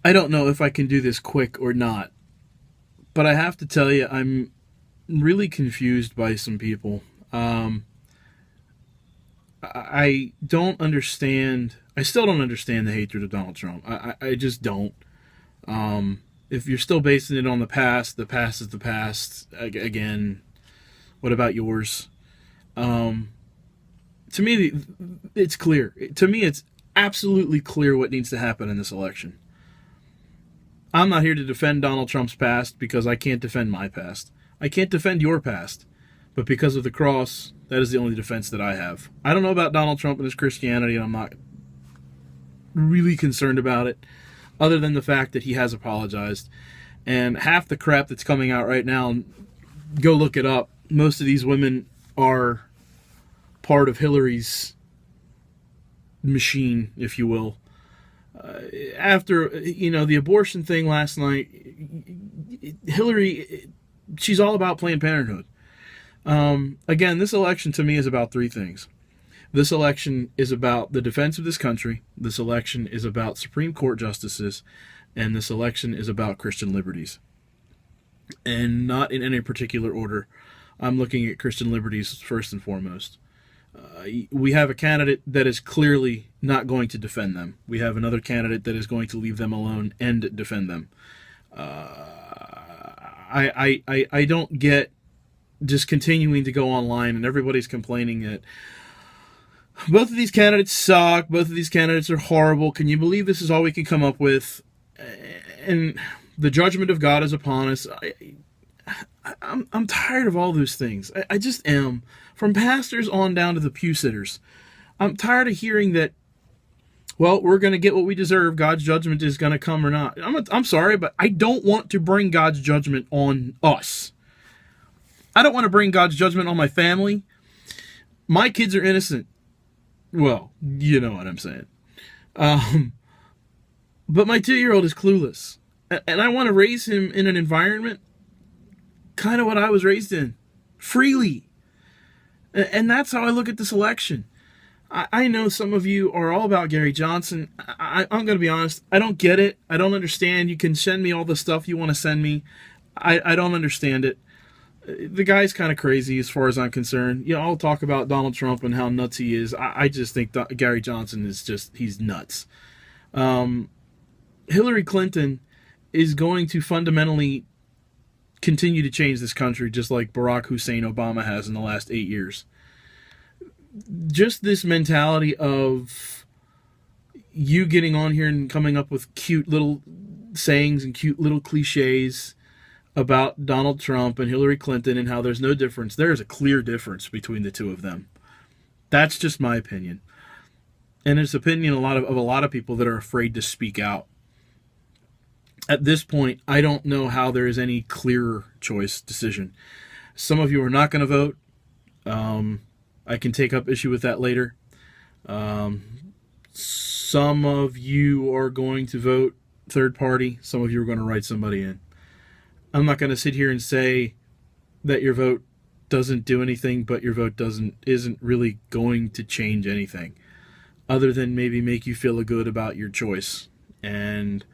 I don't know if I can do this quick or not, but I have to tell you, I'm really confused by some people. Um, I don't understand. I still don't understand the hatred of Donald Trump. I just don't. If you're still basing it on the past is the past. Again, what about yours? Um, to me, it's clear. To me, it's absolutely clear what needs to happen in this election. I'm not here to defend Donald Trump's past because I can't defend my past. I can't defend your past. But because of the cross, that is the only defense that I have. I don't know about Donald Trump and his Christianity, and I'm not really concerned about it, other than the fact that he has apologized. And half the crap that's coming out right now, go look it up. Most of these women are part of Hillary's machine, if you will. After, the abortion thing last night, Hillary, she's all about Planned Parenthood. Again, this election to me is about three things. This election is about the defense of this country. This election is about Supreme Court justices. And this election is about Christian liberties. And not in any particular order. I'm looking at Christian liberties first and foremost. We have a candidate that is clearly not going to defend them. We have another candidate that is going to leave them alone and defend them. I don't get just continuing to go online and everybody's complaining that both of these candidates suck, both of these candidates are horrible. Can you believe this is all we can come up with? And the judgment of God is upon us. I'm tired of all those things. I just am. From pastors on down to the pew sitters. I'm tired of hearing that, well, we're going to get what we deserve. God's judgment is going to come or not. I'm sorry, but I don't want to bring God's judgment on us. I don't want to bring God's judgment on my family. My kids are innocent. Well, you know what I'm saying. But my 2-year-old is clueless. And I want to raise him in an environment kind of what I was raised in. Freely. And that's how I look at this election. I know some of you are all about Gary Johnson. I'm going to be honest. I don't get it. I don't understand. You can send me all the stuff you want to send me. I don't understand it. The guy's kind of crazy as far as I'm concerned. I'll talk about Donald Trump and how nuts he is. I just think Gary Johnson is he's nuts. Hillary Clinton is going to fundamentally continue to change this country just like Barack Hussein Obama has in the last 8 years. Just this mentality of you getting on here and coming up with cute little sayings and cute little cliches about Donald Trump and Hillary Clinton and how there's no difference. There is a clear difference between the two of them. That's just my opinion. And it's opinion of a lot of people that are afraid to speak out. At this point, I don't know how there is any clearer choice decision. Some of you are not going to vote. I can take up issue with that later. Some of you are going to vote third party. Some of you are going to write somebody in. I'm not going to sit here and say that your vote doesn't do anything, but your vote isn't really going to change anything other than maybe make you feel good about your choice. And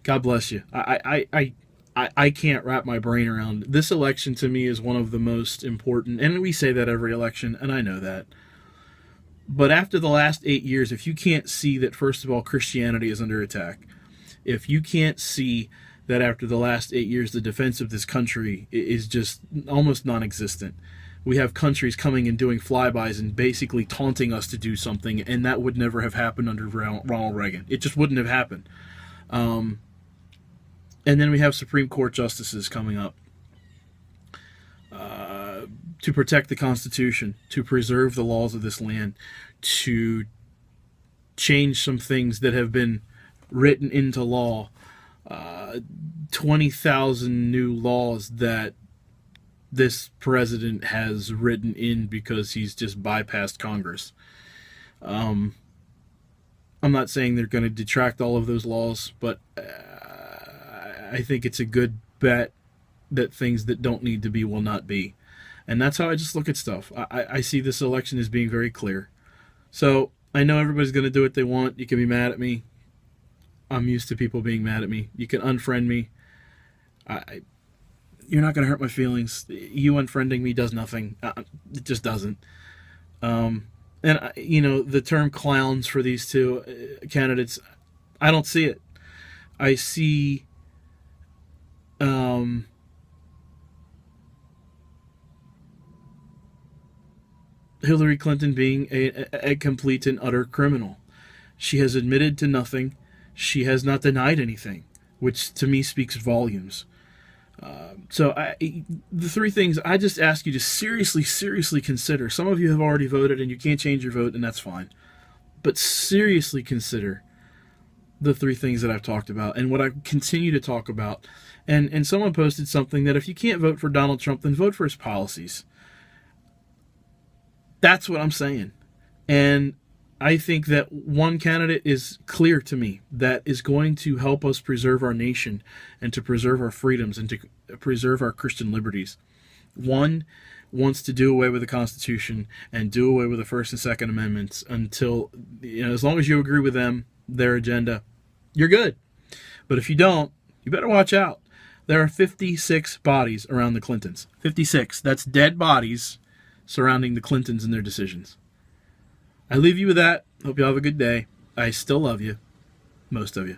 God bless you. I can't wrap my brain around this election. To me is one of the most important, and we say that every election, and I know that. But after the last 8 years, if you can't see that, first of all, Christianity is under attack, if you can't see that after the last 8 years, the defense of this country is just almost non-existent. We have countries coming and doing flybys and basically taunting us to do something, and that would never have happened under Ronald Reagan. It just wouldn't have happened. And then we have Supreme Court justices coming up to protect the Constitution, to preserve the laws of this land, to change some things that have been written into law. 20,000 new laws that this president has written in because he's just bypassed Congress. I'm not saying they're going to detract all of those laws, but I think it's a good bet that things that don't need to be will not be. And that's how I just look at stuff. I see this election as being very clear. So I know everybody's going to do what they want. You can be mad at me. I'm used to people being mad at me. You can unfriend me. You're not going to hurt my feelings. You unfriending me does nothing. It just doesn't. The term clowns for these two candidates, I don't see it. I see Hillary Clinton being a complete and utter criminal. She has admitted to nothing. She has not denied anything, which to me speaks volumes. The three things I just ask you to seriously consider. Some of you have already voted and you can't change your vote, and that's fine. But seriously consider the three things that I've talked about and what I continue to talk about. And someone posted something that if you can't vote for Donald Trump, then vote for his policies. That's what I'm saying. And I think that one candidate is clear to me that is going to help us preserve our nation and to preserve our freedoms and to preserve our Christian liberties. One wants to do away with the Constitution and do away with the First and Second Amendments until, as long as you agree with them, their agenda, you're good. But if you don't, you better watch out. There are 56 bodies around the Clintons. 56. That's dead bodies surrounding the Clintons and their decisions. I leave you with that. Hope you all have a good day. I still love you. Most of you.